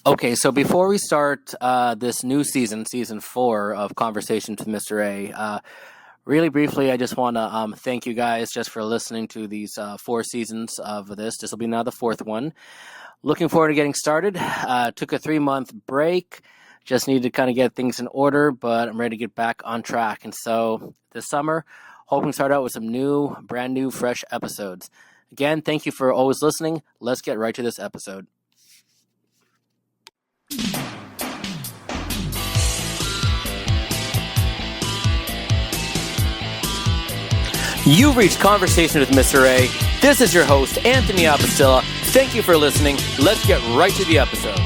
Okay, so before we start this new season, season 4 of Conversations with Mr. A, really briefly, I just want to thank you guys just for listening to these 4 seasons of this. This will be now the 4th one. Looking forward to getting started. Took a 3-month break. Just needed to kind of get things in order, but I'm ready to get back on track. And so this summer, hoping to start out with some brand new, fresh episodes. Again, thank you for always listening. Let's get right to this episode. You've reached Conversation with Mr. A. This is your host, Anthony Apostilla. Thank you for listening. Let's get right to the episode.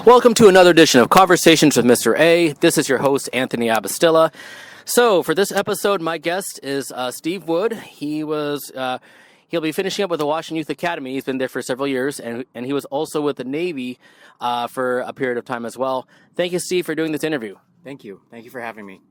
Welcome to another edition of Conversations with Mr. A. This is your host, Anthony Apostilla. So for this episode, my guest is Steve Wood. He'll be finishing up with the Washington Youth Academy. He's been there for several years, and he was also with the Navy for a period of time as well. Thank you, Steve, for doing this interview. Thank you. Thank you for having me.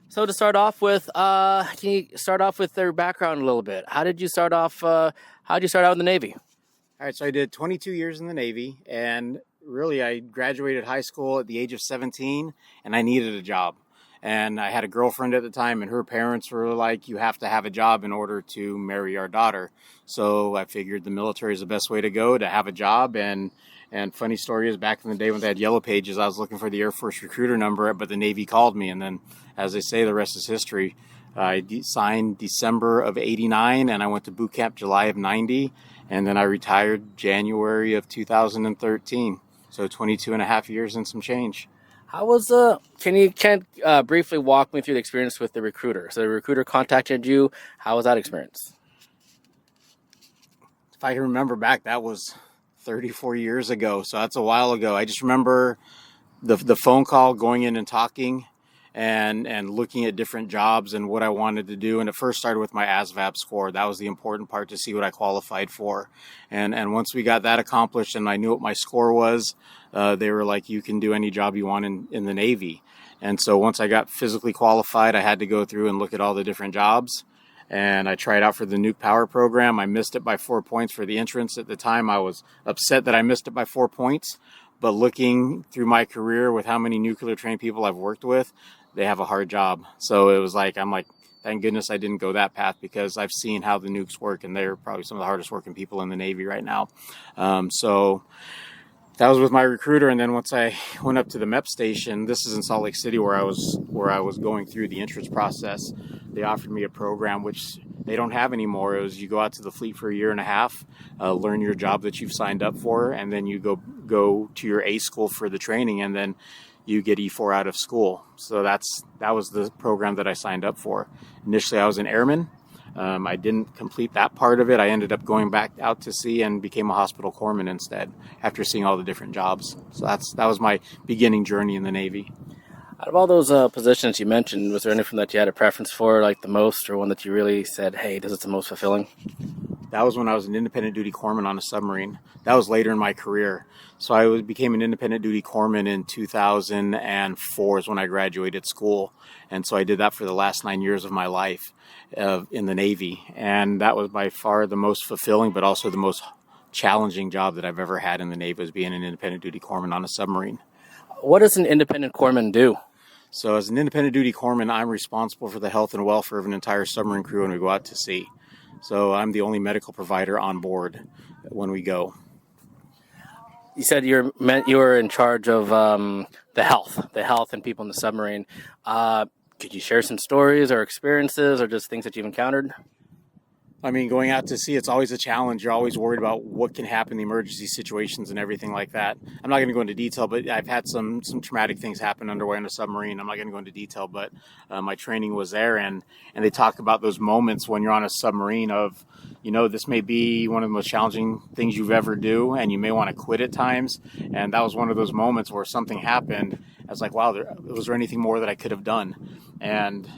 So to start off with, can you start off with their background a little bit? How did you start off? How did you start out in the Navy? All right, so I did 22 years in the Navy, and really I graduated high school at the age of 17, and I needed a job. And I had a girlfriend at the time, and her parents were like, you have to have a job in order to marry our daughter. So I figured the military is the best way to go, to have a job. And funny story is, back in the day when they had yellow pages, I was looking for the Air Force recruiter number, but the Navy called me. And then, as they say, the rest is history. I signed December of 89, and I went to boot camp July of 90. And then I retired January of 2013. So 22 and a half years and some change. How was can you briefly walk me through the experience with the recruiter? So the recruiter contacted you. How was that experience? If I can remember back, that was 34 years ago. So that's a while ago. I just remember the phone call, going in and talking and looking at different jobs and what I wanted to do. And it first started with my ASVAB score. That was the important part, to see what I qualified for. And once we got that accomplished and I knew what my score was, they were like, you can do any job you want in the Navy. And so once I got physically qualified, I had to go through and look at all the different jobs. And I tried out for the nuke power program. I missed it by 4 points for the entrance. At the time, I was upset that I missed it by 4 points. But looking through my career with how many nuclear trained people I've worked with, they have a hard job. So it was like, I'm like, thank goodness I didn't go that path, because I've seen how the nukes work, and they're probably some of the hardest working people in the Navy right now. So that was with my recruiter. And then once I went up to the MEP station, this is in Salt Lake City, where I was going through the entrance process. They offered me a program which they don't have anymore. It was, you go out to the fleet for a year and a half, learn your job that you've signed up for, and then you go to your A school for the training, and then you get E4 out of school. So that was the program that I signed up for. Initially, I was an airman. I didn't complete that part of it. I ended up going back out to sea and became a hospital corpsman instead, after seeing all the different jobs. So that was my beginning journey in the Navy. Out of all those positions you mentioned, was there anything that you had a preference for, like the most, or one that you really said, hey, this is the most fulfilling? That was when I was an independent duty corpsman on a submarine. That was later in my career. So I became an independent duty corpsman in 2004 is when I graduated school. And so I did that for the last 9 years of my life in the Navy. And that was by far the most fulfilling, but also the most challenging job that I've ever had in the Navy, was being an independent duty corpsman on a submarine. What does an independent corpsman do? So as an independent duty corpsman, I'm responsible for the health and welfare of an entire submarine crew when we go out to sea. So I'm the only medical provider on board when we go. You said you were in charge of the health and people in the submarine. Could you share some stories or experiences or just things that you've encountered? I mean, going out to sea, it's always a challenge. You're always worried about what can happen in the emergency situations and everything like that. I'm not going to go into detail, but I've had some traumatic things happen underway on a submarine. I'm not going to go into detail, but my training was there, and they talk about those moments when you're on a submarine of, you know, this may be one of the most challenging things you've ever do, and you may want to quit at times. And that was one of those moments where something happened. I was like, wow, was there anything more that I could have done? And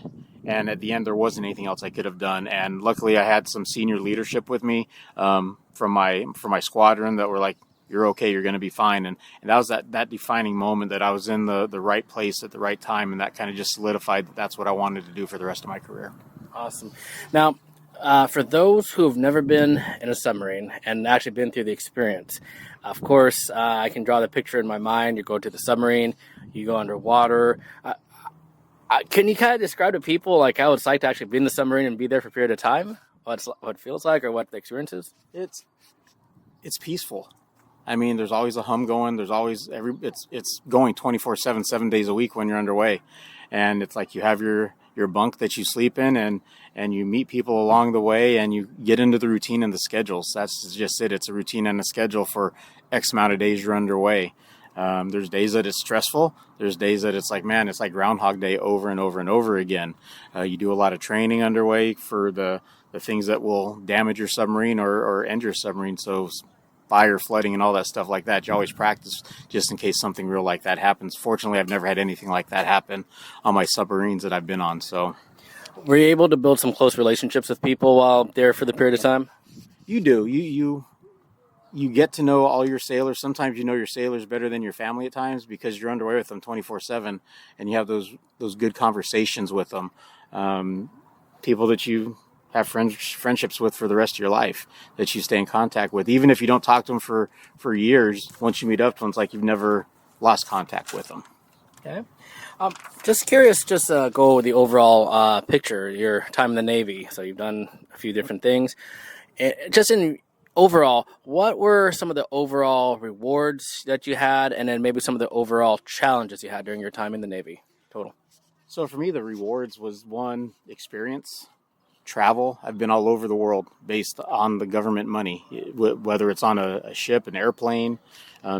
at the end, there wasn't anything else I could have done. And luckily, I had some senior leadership with me from my squadron that were like, you're okay, you're going to be fine. And that was that defining moment that I was in the right place at the right time, and that kind of just solidified that that's what I wanted to do for the rest of my career. Awesome. Now, for those who have never been in a submarine and actually been through the experience, of course, I can draw the picture in my mind. You go to the submarine, you go underwater. Can you kind of describe to people like how it's like to actually be in the submarine and be there for a period of time? What it feels like, or what the experience is? It's peaceful. I mean, there's always a hum going. There's always it's going 24/7, 7 days a week when you're underway, and it's like you have your bunk that you sleep in, and you meet people along the way, and you get into the routine and the schedules. That's just it. It's a routine and a schedule for X amount of days you're underway. There's days that it's stressful. There's days that it's like, man, it's like Groundhog Day over and over and over again. You do a lot of training underway for the things that will damage your submarine or end your submarine. So fire, flooding, and all that stuff like that. You always practice just in case something real like that happens. Fortunately, I've never had anything like that happen on my submarines that I've been on. So, were you able to build some close relationships with people while there for the period of time? You do. You get to know all your sailors. Sometimes you know your sailors better than your family at times because you're underway with them 24/7, and you have those good conversations with them. People that you have friendships with for the rest of your life that you stay in contact with, even if you don't talk to them for years. Once you meet up to them, it's like you've never lost contact with them. Okay. Just curious, go with the overall picture, your time in the Navy. So you've done a few different things. Just in overall, what were some of the overall rewards that you had, and then maybe some of the overall challenges you had during your time in the Navy total? So for me, the rewards was one, experience. Travel. I've been all over the world based on the government money, whether it's on a ship, an airplane,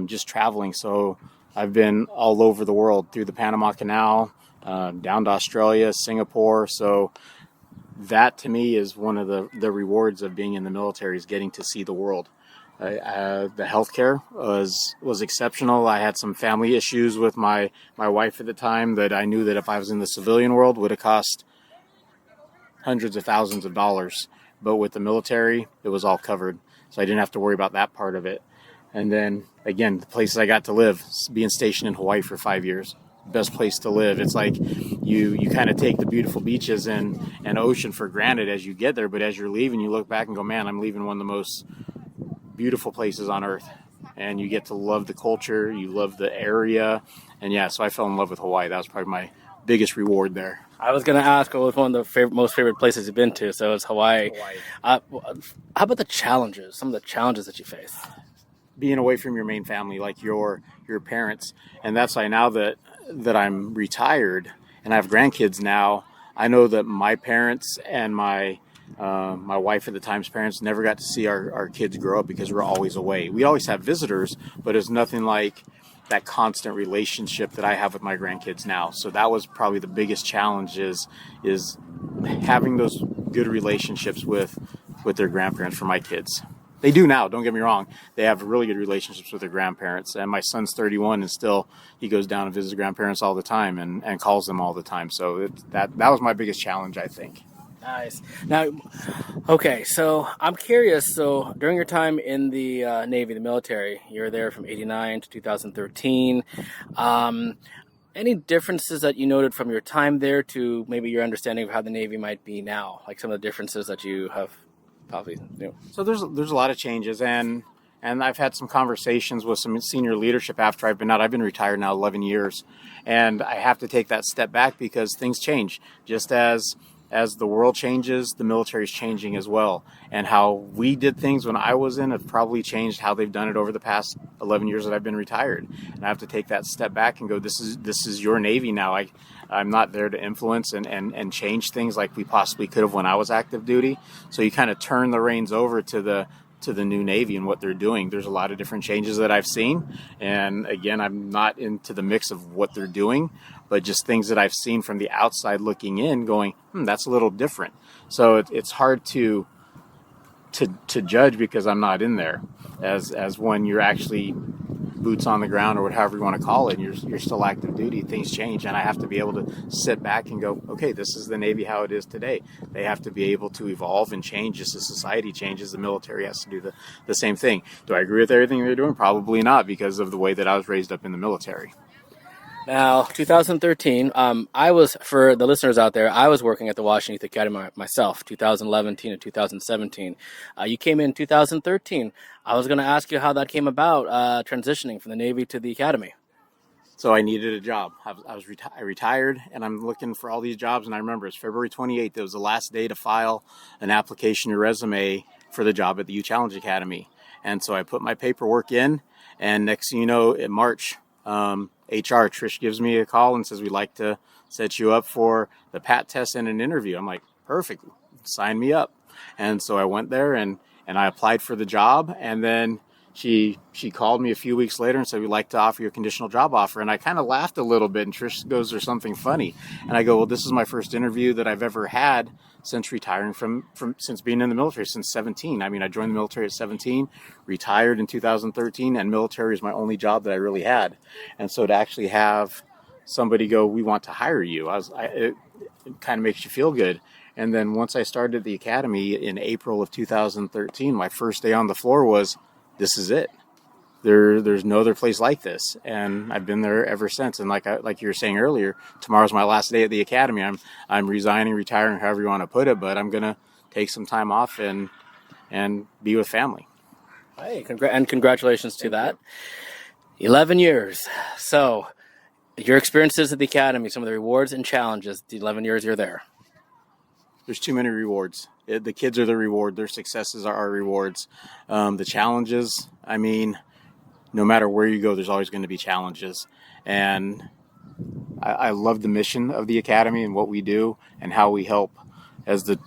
just traveling. So I've been all over the world through the Panama Canal, down to Australia, Singapore. So that to me is one of the rewards of being in the military, is getting to see the world. The healthcare was exceptional. I had some family issues with my wife at the time that I knew that if I was in the civilian world would have cost hundreds of thousands of dollars, but with the military, it was all covered. So I didn't have to worry about that part of it. And then again, the places I got to live, being stationed in Hawaii for 5 years, best place to live. It's like you kind of take the beautiful beaches and ocean for granted as you get there, but as you're leaving, you look back and go, man, I'm leaving one of the most beautiful places on earth. And you get to love the culture, you love the area. And yeah, so I fell in love with Hawaii. That was probably my biggest reward there. I was going to ask what was one of the most favorite places you've been to, so it's Hawaii. How about the challenges, some of the challenges that you face? Being away from your main family, like your parents. And that's why now that I'm retired and I have grandkids now, I know that my parents and my wife at the time's parents never got to see our kids grow up because we're always away. We always have visitors, but it's nothing like that constant relationship that I have with my grandkids now. So that was probably the biggest challenge is having those good relationships with their grandparents for my kids. They do now, don't get me wrong. They have really good relationships with their grandparents. And my son's 31 and still he goes down and visits his grandparents all the time and calls them all the time. So that was my biggest challenge, I think. Nice. Now, okay, so I'm curious. So during your time in the Navy, the military, you were there from 89 to 2013. Any differences that you noted from your time there to maybe your understanding of how the Navy might be now? Like some of the differences that you have probably knew? So there's a lot of changes, and I've had some conversations with some senior leadership after I've been out. I've been retired now 11 years, and I have to take that step back because things change. Just as the world changes, the military is changing as well. And how we did things when I was in have probably changed how they've done it over the past 11 years that I've been retired. And I have to take that step back and go, this is your Navy now. I'm not there to influence and change things like we possibly could have when I was active duty. So you kind of turn the reins over to the new Navy and what they're doing. There's a lot of different changes that I've seen. And again, I'm not into the mix of what they're doing, but just things that I've seen from the outside looking in going, that's a little different. So it's hard to judge because I'm not in there as when you're actually boots on the ground or whatever you want to call it, and you're still active duty, things change, and I have to be able to sit back and go, okay, this is the Navy how it is today. They have to be able to evolve and change as the society changes. The military has to do the same thing. Do I agree with everything they're doing? Probably not, because of the way that I was raised up in the military. Now, 2013, I was, for the listeners out there, I was working at the Washington Youth Academy myself, 2011 to 2017. You came in 2013. I was going to ask you how that came about, transitioning from the Navy to the Academy. So I needed a job. I retired, and I'm looking for all these jobs. And I remember it's February 28th. It was the last day to file an application or resume for the job at the U Challenge Academy. And so I put my paperwork in, and next thing you know, in March, HR, Trish, gives me a call and says, we'd like to set you up for the PAT test and an interview. I'm like, perfect, sign me up. And so I went there and I applied for the job. And then she called me a few weeks later and said, we'd like to offer you a conditional job offer. And I kind of laughed a little bit. And Trish goes, there's something funny. And I go, well, this is my first interview that I've ever had since retiring since being in the military, since 17. I mean, I joined the military at 17, retired in 2013, and military is my only job that I really had. And so to actually have somebody go, we want to hire you, it kind of makes you feel good. And then once I started the academy in April of 2013, my first day on the floor was, this is it. There's no other place like this, and I've been there ever since. And like you were saying earlier, tomorrow's my last day at the academy. I'm resigning, retiring, however you want to put it, but I'm gonna take some time off and be with family. Hey, congratulations to that. 11 years. So, your experiences at the academy, some of the rewards and challenges. The 11 years you're there. There's too many rewards. The kids are the reward. Their successes are our rewards. The challenges, I mean, no matter where you go, there's always going to be challenges. And I love the mission of the academy and what we do and how we help,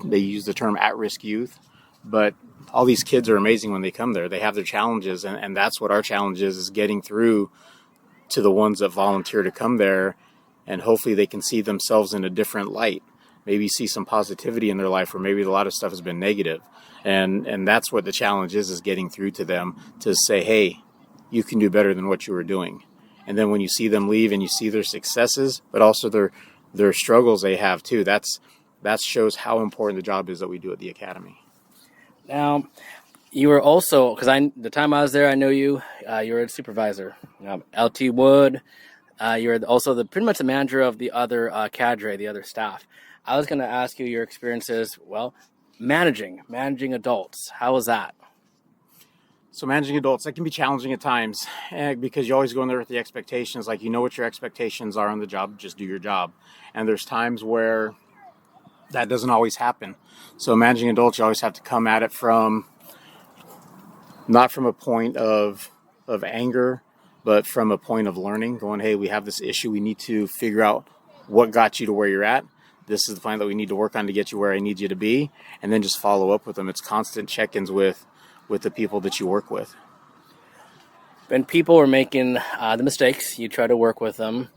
they use the term at-risk youth. But all these kids are amazing when they come there. They have their challenges, and that's what our challenge is getting through to the ones that volunteer to come there, and hopefully they can see themselves in a different light. Maybe see some positivity in their life, or maybe a lot of stuff has been negative. And that's what the challenge is getting through to them to say, hey, you can do better than what you were doing. And then when you see them leave and you see their successes, but also their struggles they have too, that shows how important the job is that we do at the academy. Now, you were also, because the time I was there, I know you. You were a supervisor. LT Wood. You were also pretty much the manager of the other cadre, the other staff. I was going to ask you your experiences. Well, managing adults. How was that? So managing adults, that can be challenging at times, because you always go in there with the expectations, like you know what your expectations are on the job, just do your job. And there's times where that doesn't always happen. So managing adults, you always have to come at it not from a point of anger, but from a point of learning, going, hey, we have this issue, we need to figure out what got you to where you're at. This is the plan that we need to work on to get you where I need you to be, and then just follow up with them. It's constant check-ins with the people that you work with. When people were making the mistakes, you try to work with them.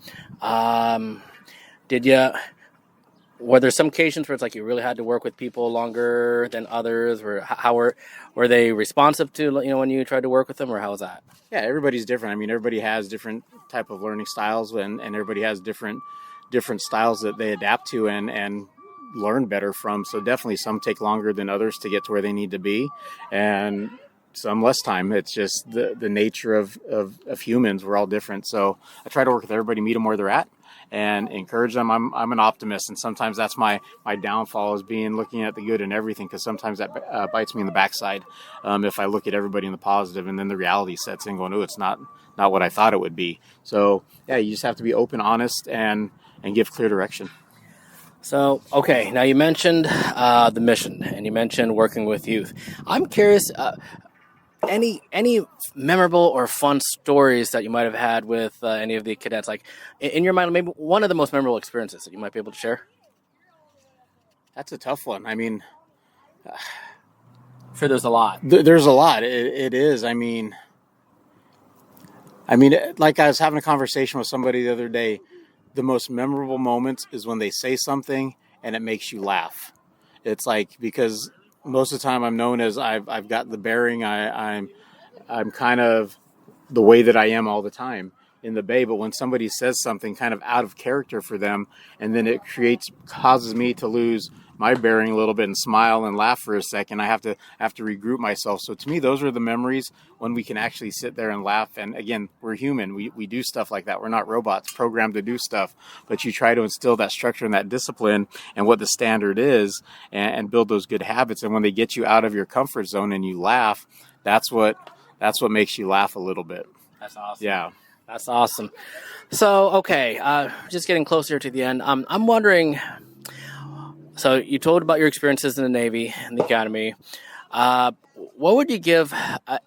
Were there some occasions where it's like you really had to work with people longer than others? How were they responsive to when you tried to work with them, or how was that? Yeah, everybody's different. I mean, everybody has different type of learning styles, and everybody has different styles that they adapt to and learn better from. So definitely some take longer than others to get to where they need to be, and some less time. It's just the nature of humans. We're all different. So I try to work with everybody, meet them where they're at, and encourage them. I'm an optimist, and sometimes that's my downfall, is looking at the good in everything, because sometimes that bites me in the backside if I look at everybody in the positive, and then the reality sets in, going, oh, it's not what I thought it would be. So yeah, you just have to be open, honest, and give clear direction. So, okay, now you mentioned the mission, and you mentioned working with youth. I'm curious, any memorable or fun stories that you might have had with any of the cadets, like in your mind, maybe one of the most memorable experiences that you might be able to share? That's a tough one. I mean, I'm sure there's a lot. There's a lot. It is. I mean, like I was having a conversation with somebody the other day. The most memorable moments is when they say something and it makes you laugh. It's like, because most of the time I'm known as I've got the bearing. I'm kind of the way that I am all the time in the Bay. But when somebody says something kind of out of character for them, and then it causes me to lose my bearing a little bit and smile and laugh for a second, I have to regroup myself. So to me, those are the memories when we can actually sit there and laugh. And again, we're human. We do stuff like that. We're not robots programmed to do stuff, but you try to instill that structure and that discipline and what the standard is, and build those good habits. And when they get you out of your comfort zone and you laugh, that's what makes you laugh a little bit. That's awesome. Yeah. That's awesome. So, okay, just getting closer to the end. I'm wondering, so you told about your experiences in the Navy and the Academy. What would you give,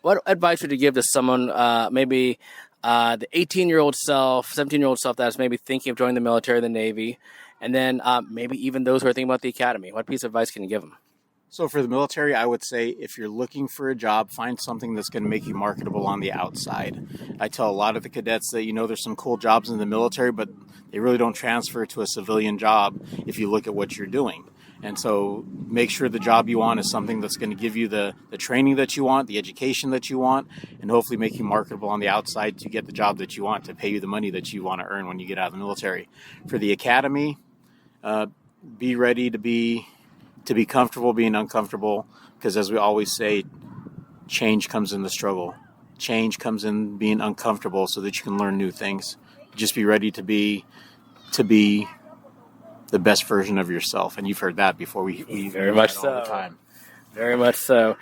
what advice would you give to someone, maybe the 18-year-old self, 17-year-old self that's maybe thinking of joining the military or the Navy, and then maybe even those who are thinking about the Academy? What piece of advice can you give them? So for the military, I would say if you're looking for a job, find something that's going to make you marketable on the outside. I tell a lot of the cadets that, there's some cool jobs in the military, but they really don't transfer to a civilian job if you look at what you're doing. And so make sure the job you want is something that's going to give you the training that you want, the education that you want, and hopefully make you marketable on the outside to get the job that you want, to pay you the money that you want to earn when you get out of the military. For the Academy, be ready to be comfortable being uncomfortable, because as we always say, change comes in the struggle. Change comes in being uncomfortable so that you can learn new things. Just be ready to be the best version of yourself. And you've heard that before. We very much so. All the time. Very much so.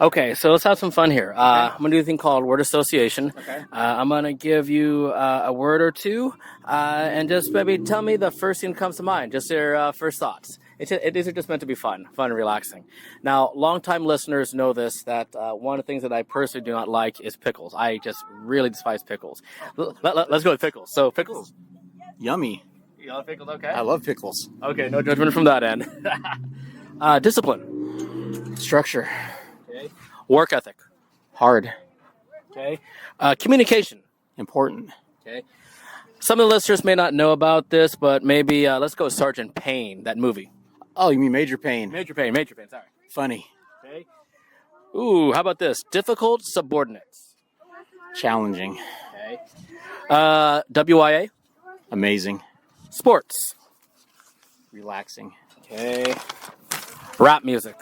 Okay, so let's have some fun here. I'm going to do a thing called word association. Okay. I'm going to give you a word or two, and just maybe tell me the first thing that comes to mind, just your first thoughts. These are just meant to be fun and relaxing. Now, longtime listeners know this, that one of the things that I personally do not like is pickles. I just really despise pickles. Let's go with pickles. So, pickles. Yummy. You love pickles, okay? I love pickles. Okay, no judgment from that end. Discipline. Structure. Okay. Work ethic. Hard. Okay. Communication. Important. Okay. Some of the listeners may not know about this, but maybe let's go with Sergeant Payne, that movie. Oh, you mean Major Payne? Major Payne, sorry. Funny. Okay. Ooh, how about this? Difficult subordinates. Challenging. Okay. WYA. Amazing. Sports. Relaxing. Okay. Rap music.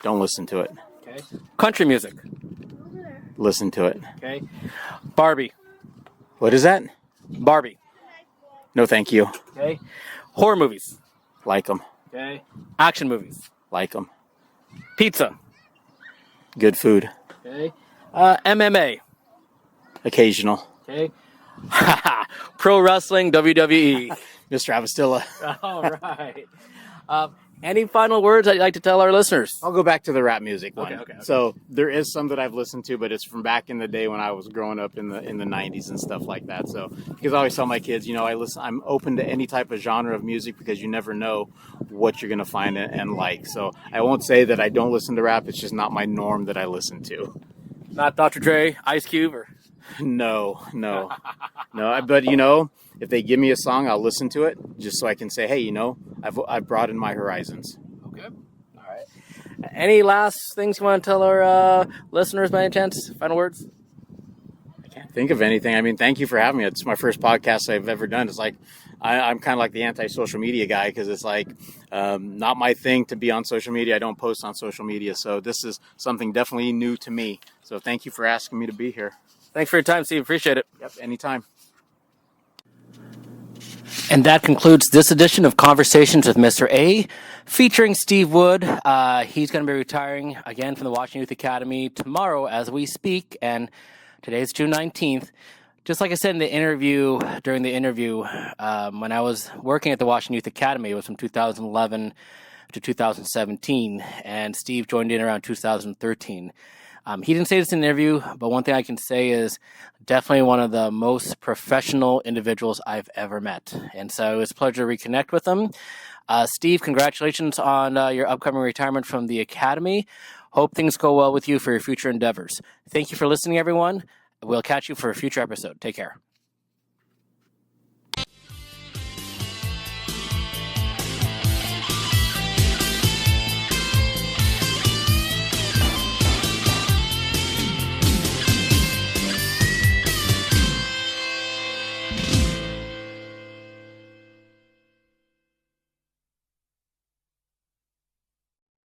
Don't listen to it. Okay. Country music. Listen to it. Okay. Barbie. What is that? Barbie. No, thank you. Okay. Horror movies. Like them. Okay. Action movies. Like them. Pizza. Good food. Okay. MMA. Occasional. Okay. Pro wrestling, WWE. Mr. Avastilla. All right. Any final words that you'd like to tell our listeners? I'll go back to the rap music one. Okay. So there is some that I've listened to, but it's from back in the day when I was growing up in the 90s and stuff like that. So because I always tell my kids, I'm open to any type of genre of music, because you never know what you're going to find and like. So I won't say that I don't listen to rap. It's just not my norm that I listen to. Not Dr. Dre, Ice Cube, or? No. But if they give me a song, I'll listen to it just so I can say, hey, I've broadened my horizons. Okay. All right. Any last things you want to tell our listeners by any chance? Final words? I can't think of anything. I mean, thank you for having me. It's my first podcast I've ever done. It's like, I'm kind of like the anti-social media guy, because it's like not my thing to be on social media. I don't post on social media. So this is something definitely new to me. So thank you for asking me to be here. Thanks for your time, Steve. Appreciate it. Yep, anytime. And that concludes this edition of Conversations with Mr. A, featuring Steve Wood. He's going to be retiring again from the Washington Youth Academy tomorrow as we speak, and today's June 19th. Just like I said during the interview, when I was working at the Washington Youth Academy, it was from 2011 to 2017, and Steve joined in around 2013. He didn't say this in the interview, but one thing I can say is definitely one of the most professional individuals I've ever met. And so it was a pleasure to reconnect with him. Steve, congratulations on your upcoming retirement from the Academy. Hope things go well with you for your future endeavors. Thank you for listening, everyone. We'll catch you for a future episode. Take care.